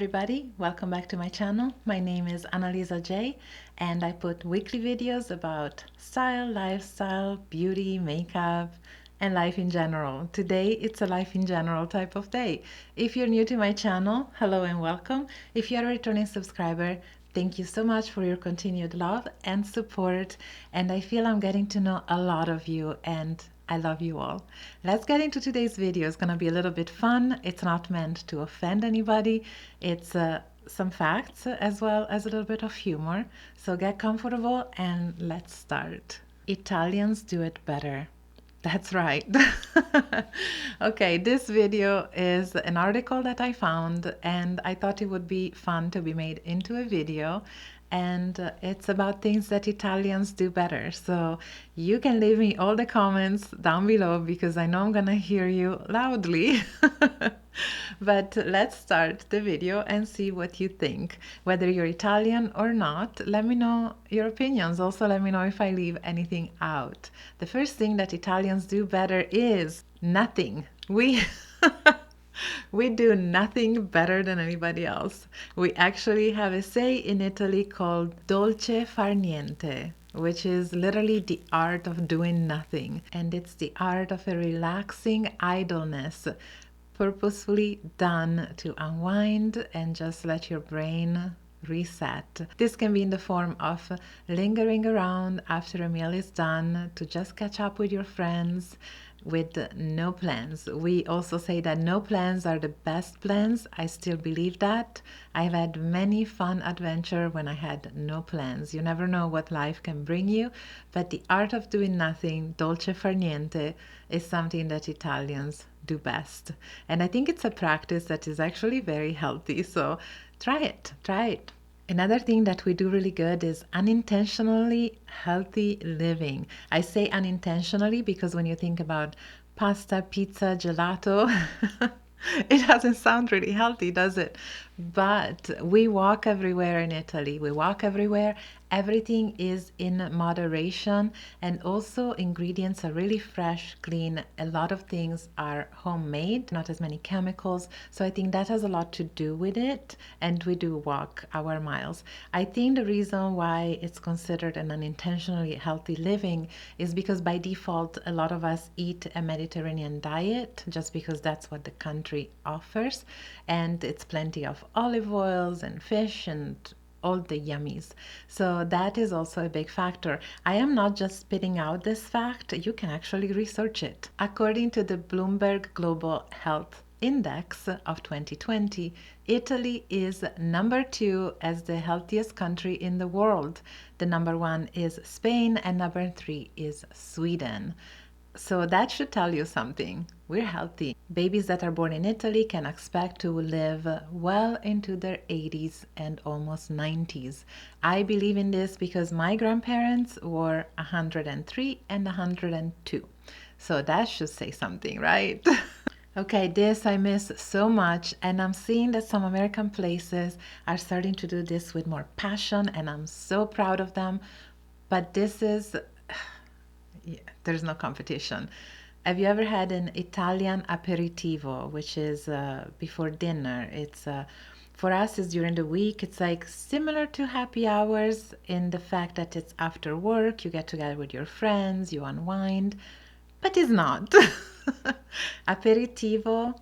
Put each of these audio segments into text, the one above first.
everybody, welcome back to my channel. My name is Annalisa J and I put weekly videos about style, lifestyle, beauty, makeup, and life in general. Today it's a life in general type of day. If you're new to my channel, hello and welcome. If you're a returning subscriber, thank you so much for your continued love and support, and I feel I'm getting to know a lot of you and I love you all. Let's get into today's video. It's gonna be a little bit fun. It's not meant to offend anybody. It's some facts as well as a little bit of humor. So get comfortable and let's start. Italians do it better. That's right. Okay, this video is an article that I found and I thought it would be fun to be made into a video, and it's about things that Italians do better. So you can leave me all the comments down below because I know I'm gonna hear you loudly. But let's start the video and see what you think. Whether you're Italian or not, let me know your opinions. Also, let me know if I leave anything out. The first thing that Italians do better is nothing. We do nothing better than anybody else. We actually have a say in Italy called DOLCE far niente, which is literally the art of doing nothing. And it's the art of a relaxing idleness, purposefully done to unwind and just let your brain reset. This can be in the form of lingering around after a meal is done to just catch up with your friends with no plans. We also say that no plans are the best plans. I still believe that. I've had many fun adventures when I had no plans. You never know what life can bring you, but the art of doing nothing, dolce far niente, is something that Italians do best. And I think it's a practice that is actually very healthy. So try it, try it. Another thing that we do really good is unintentionally healthy living. I say unintentionally because when you think about pasta, pizza, gelato, it doesn't sound really healthy, does it? But we walk everywhere in Italy. We walk everywhere. Everything is in moderation, and also ingredients are really fresh, clean. A lot of things are homemade, not as many chemicals. So I think that has a lot to do with it. And we do walk our miles. I think the reason why it's considered an unintentionally healthy living is because by default, a lot of us eat a Mediterranean diet just because that's what the country offers. And it's plenty of olive oils and fish and all the yummies. So that is also a big factor. I am not just spitting out this fact, you can actually research it. According to the Bloomberg Global Health Index of 2020, Italy is number 2 as the healthiest country in the world. The number 1 is Spain and number 3 is Sweden. So that should tell you something. We're healthy. Babies that are born in Italy can expect to live well into their 80s and almost 90s. I believe in this because my grandparents were 103 and 102. So that should say something, right? Okay, this I miss so much, and I'm seeing that some American places are starting to do this with more passion, and I'm so proud of them. But this is yeah, there's no competition. Have you ever had an Italian aperitivo, which is before dinner? It's for us is during the week. It's like similar to happy hours in the fact that it's after work. You get together with your friends, you unwind, but it's not. Aperitivo.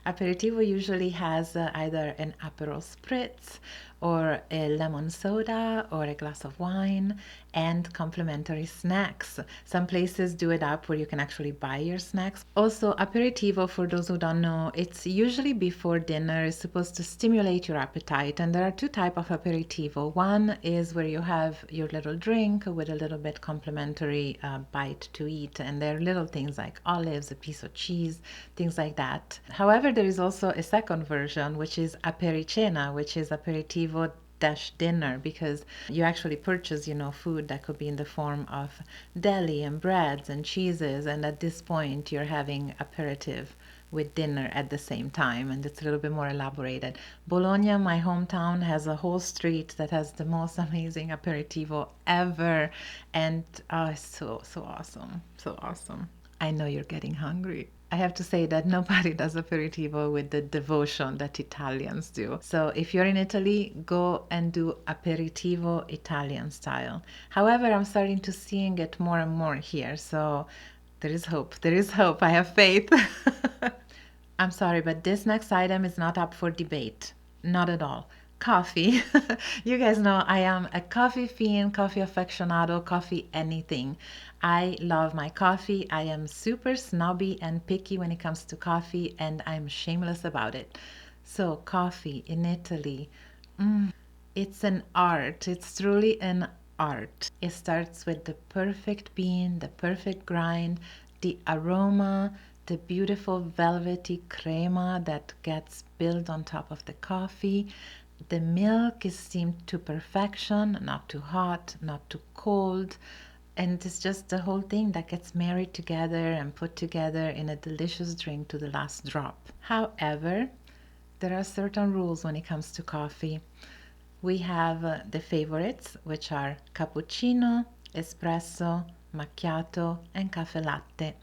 Aperitivo usually has either an Aperol spritz or a lemon soda or a glass of wine and complimentary snacks. Some places do it up where you can actually buy your snacks. Also, aperitivo, for those who don't know, it's usually before dinner. It's supposed to stimulate your appetite, and there are two types of aperitivo. One is where you have your little drink with a little bit complimentary bite to eat, and there are little things like olives, a piece of cheese, things like that. However, there is also a second version, which is apericena, which is aperitivo dash dinner, because you actually purchase, food that could be in the form of deli and breads and cheeses, and at this point you're having aperitif with dinner at the same time, and it's a little bit more elaborated. Bologna, my hometown, has a whole street that has the most amazing aperitivo ever, and oh, it's so awesome, so awesome. I know you're getting hungry. I have to say that nobody does aperitivo with the devotion that Italians do. So if you're in Italy, go and do aperitivo Italian style. However, I'm starting to seeing it more and more here. So there is hope. There is hope. I have faith. I'm sorry, but this next item is not up for debate. Not at all. Coffee. You guys know I am a coffee fiend, coffee aficionado, coffee anything. I love my coffee. I am super snobby and picky when it comes to coffee, and I'm shameless about it. So, coffee in Italy, it's an art. It's truly an art. It starts with the perfect bean, the perfect grind, the aroma, the beautiful velvety crema that gets built on top of the coffee. The milk is steamed to perfection, not too hot, not too cold. And it's just the whole thing that gets married together and put together in a delicious drink to the last drop. However, there are certain rules when it comes to coffee. We have the favorites, which are cappuccino, espresso, macchiato, and caffè latte.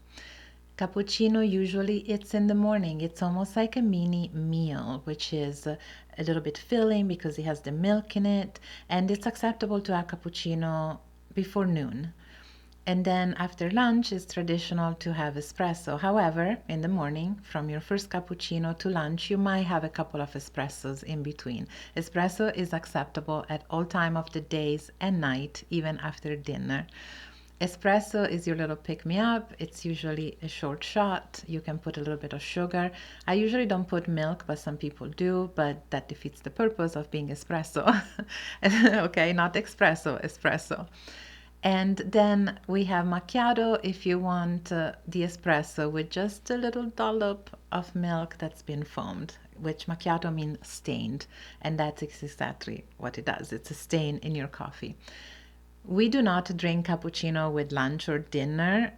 Cappuccino, usually it's in the morning. It's almost like a mini meal, which is a little bit filling because it has the milk in it, and it's acceptable to have cappuccino before noon. And then after lunch, it's traditional to have espresso. However, in the morning, from your first cappuccino to lunch, you might have a couple of espressos in between. Espresso is acceptable at all time of the days and night, even after dinner. Espresso is your little pick-me-up. It's usually a short shot. You can put a little bit of sugar. I usually don't put milk, but some people do, but that defeats the purpose of being espresso. Okay, not espresso, espresso. And then we have macchiato if you want the espresso with just a little dollop of milk that's been foamed, which macchiato means stained. And that's exactly what it does. It's a stain in your coffee. We do not drink cappuccino with lunch or dinner.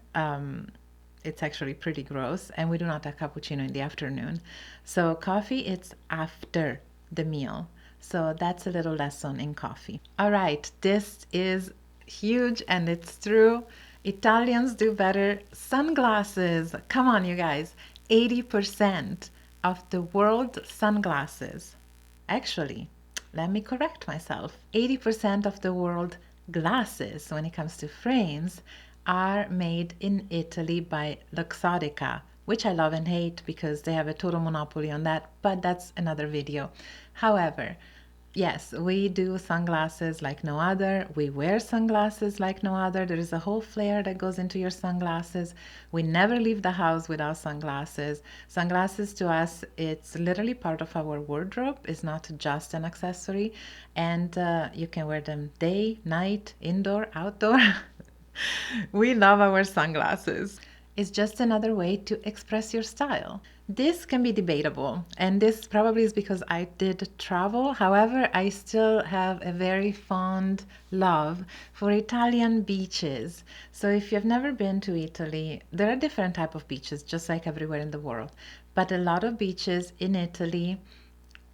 It's actually pretty gross. And we do not have cappuccino in the afternoon. So coffee, it's after the meal. So that's a little lesson in coffee. All right, this is huge and it's true. Italians do better. Sunglasses. Come on, you guys. 80% of the world sunglasses. Actually, let me correct myself. 80% of the world glasses, when it comes to frames, are made in Italy by Luxottica, which I love and hate because they have a total monopoly on that, but that's another video. However, yes, we do sunglasses like no other. We wear sunglasses like no other. There is a whole flair that goes into your sunglasses. We never leave the house without sunglasses. Sunglasses to us, it's literally part of our wardrobe. It's not just an accessory. And you can wear them day, night, indoor, outdoor. We love our sunglasses. It's just another way to express your style. This can be debatable, and this probably is because I did travel. However, I still have a very fond love for Italian beaches. So if you've never been to Italy, there are different type of beaches, just like everywhere in the world. But a lot of beaches in Italy,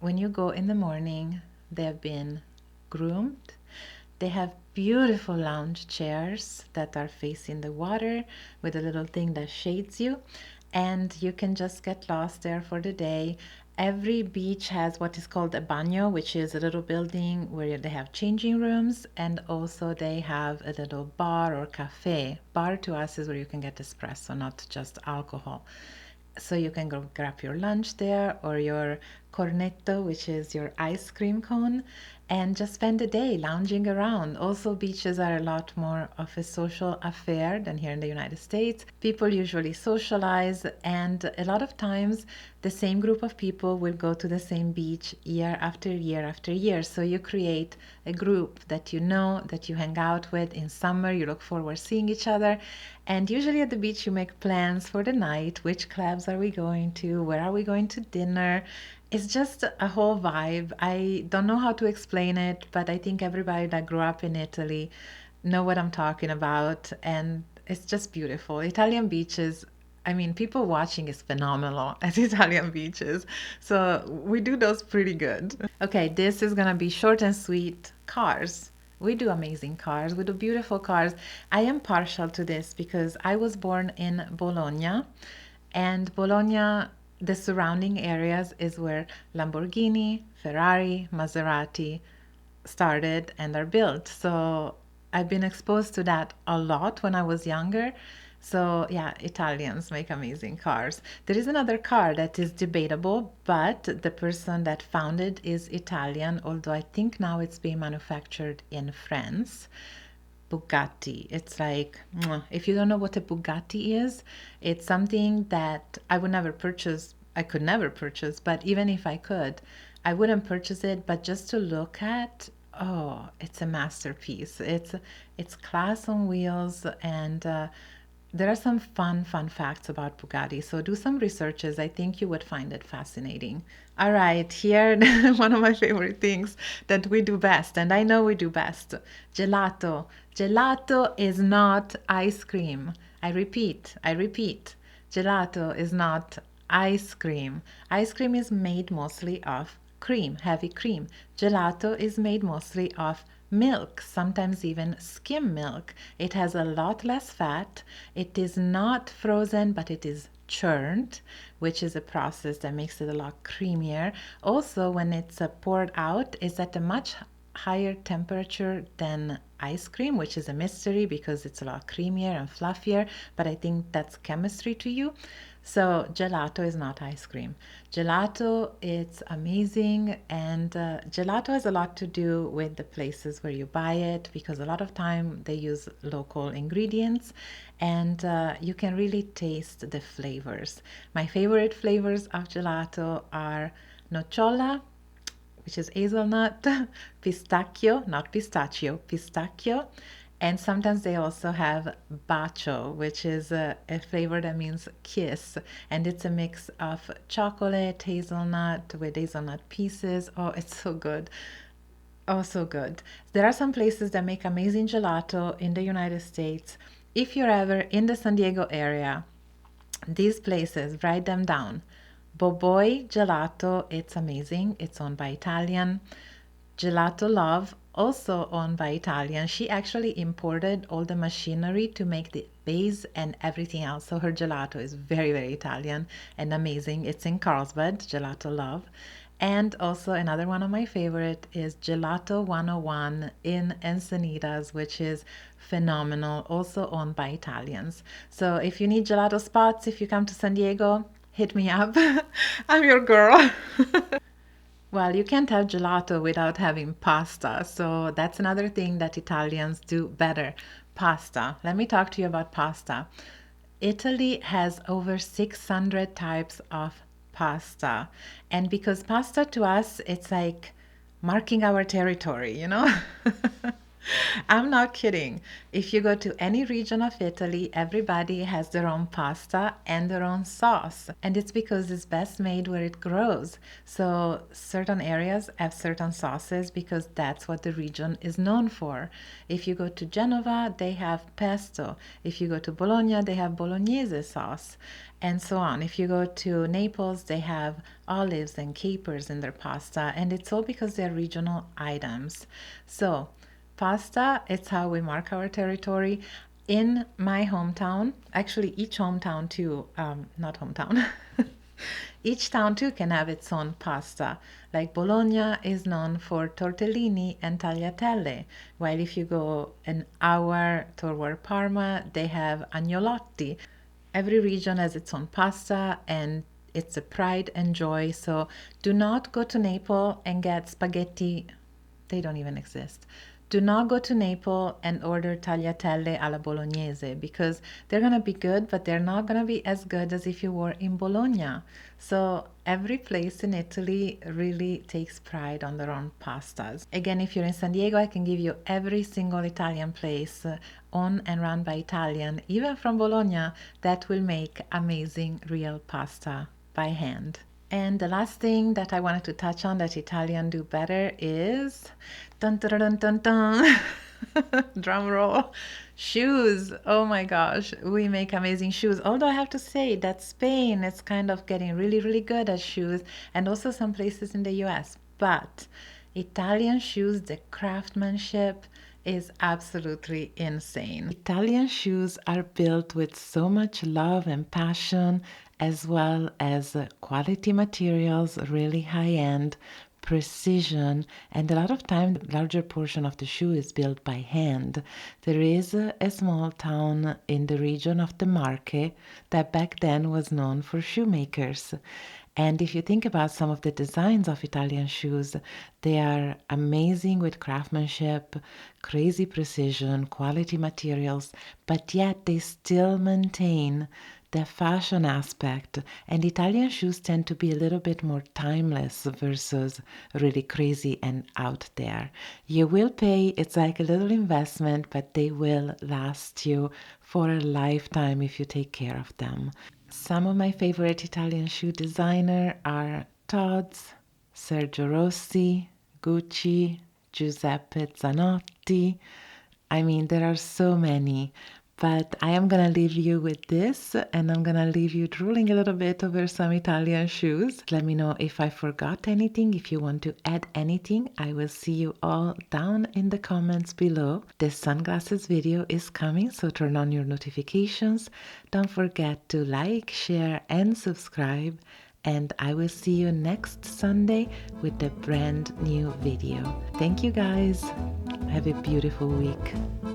when you go in the morning, they have been groomed. They have beautiful lounge chairs that are facing the water with a little thing that shades you, and you can just get lost there for the day. Every beach has what is called a bagno, which is a little building where they have changing rooms, and also they have a little bar or cafe. Bar to us is where you can get espresso, not just alcohol. So you can go grab your lunch there or your cornetto, which is your ice cream cone, and just spend the day lounging around. Also, beaches are a lot more of a social affair than here in the United States. People usually socialize, and a lot of times the same group of people will go to the same beach year after year after year. So you create a group that you know, that you hang out with. In summer, you look forward seeing each other. And usually at the beach, you make plans for the night. Which clubs are we going to? Where are we going to dinner? It's just a whole vibe. I don't know how to explain it, but I think everybody that grew up in Italy know what I'm talking about. And it's just beautiful. Italian beaches, I mean, people watching is phenomenal at Italian beaches. So we do those pretty good. Okay, this is gonna be short and sweet. Cars. We do amazing cars. We do beautiful cars. I am partial to this because I was born in Bologna And Bologna, the surrounding areas, is where Lamborghini, Ferrari, Maserati started and are built. So I've been exposed to that a lot when I was younger. So yeah, Italians make amazing cars. There is another car that is debatable, but the person that founded is Italian, although I think now it's being manufactured in France. Bugatti. It's like, if you don't know what a Bugatti is, it's something that I would never purchase. I could never purchase, but even if I could, I wouldn't purchase it. But just to look at, oh, it's a masterpiece. It's class on wheels, and there are some fun facts about Bugatti. So do some researches. I think you would find it fascinating. All right, here one of my favorite things that we do best, and I know we do best, gelato. Gelato is not ice cream. I repeat, gelato is not ice cream. Ice cream is made mostly of cream, heavy cream. Gelato is made mostly of milk, sometimes even skim milk. It has a lot less fat. It is not frozen, but it is churned, which is a process that makes it a lot creamier. Also, when it's poured out, it's at a much higher temperature than ice cream, which is a mystery because it's a lot creamier and fluffier, but I think that's chemistry to you. So gelato is not ice cream. Gelato, it's amazing, and gelato has a lot to do with the places where you buy it because a lot of time they use local ingredients, and you can really taste the flavors. My favorite flavors of gelato are nocciola, which is hazelnut, pistachio, not pistachio, pistachio. And sometimes they also have bacio, which is a flavor that means kiss. And it's a mix of chocolate, hazelnut with hazelnut pieces. Oh, it's so good. Oh, so good. There are some places that make amazing gelato in the United States. If you're ever in the San Diego area, these places, write them down. Boboy Gelato, it's amazing. It's owned by Italian. Gelato Love, also owned by Italian. She actually imported all the machinery to make the base and everything else. So her gelato is very Italian and amazing. It's in Carlsbad, Gelato Love. And also another one of my favorite is Gelato 101 in Encinitas, which is phenomenal, also owned by Italians. So if you need gelato spots, if you come to San Diego, hit me up. I'm your girl. Well, you can't have gelato without having pasta. So that's another thing that Italians do better. Pasta. Let me talk to you about pasta. Italy has over 600 types of pasta. And because pasta to us, it's like marking our territory, you know? I'm not kidding. If you go to any region of Italy, everybody has their own pasta and their own sauce. And it's because it's best made where it grows. So certain areas have certain sauces because that's what the region is known for. If you go to Genova, they have pesto. If you go to Bologna, they have bolognese sauce, and so on. If you go to Naples, they have olives and capers in their pasta, and it's all because they're regional items. So pasta, it's how we mark our territory. In my hometown, actually each hometown too, not hometown, each town too can have its own pasta. Like Bologna is known for tortellini and tagliatelle, while if you go an hour toward Parma, they have agnolotti. Every region has its own pasta and it's a pride and joy. So do not go to Naples and get spaghetti. They don't even exist. Do not go to Naples and order tagliatelle alla bolognese because they're going to be good, but they're not going to be as good as if you were in Bologna. So every place in Italy really takes pride on their own pastas. Again, if you're in San Diego, I can give you every single Italian place owned and run by Italian, even from Bologna, that will make amazing real pasta by hand. And the last thing that I wanted to touch on that Italian do better is dun dun dun dun dun. Drum roll. Shoes. Oh my gosh, we make amazing shoes. Although I have to say that Spain is kind of getting really good at shoes, and also some places in the US. But Italian shoes, the craftsmanship is absolutely insane. Italian shoes are built with so much love and passion, as well as quality materials, really high-end, precision, and a lot of time the larger portion of the shoe is built by hand. There is a small town in the region of the Marche that back then was known for shoemakers. And if you think about some of the designs of Italian shoes, they are amazing with craftsmanship, crazy precision, quality materials, but yet they still maintain the fashion aspect. And Italian shoes tend to be a little bit more timeless versus really crazy and out there. You will pay, it's like a little investment, but they will last you for a lifetime if you take care of them. Some of my favorite Italian shoe designer are Tod's, Sergio Rossi, Gucci, Giuseppe Zanotti. I mean, there are so many, but I am gonna leave you with this, and I'm gonna leave you drooling a little bit over some Italian shoes. Let me know if I forgot anything, if you want to add anything. I will see you all down in the comments below. The sunglasses video is coming, so turn on your notifications. Don't forget to like, share, and subscribe. And I will see you next Sunday with a brand new video. Thank you guys. Have a beautiful week.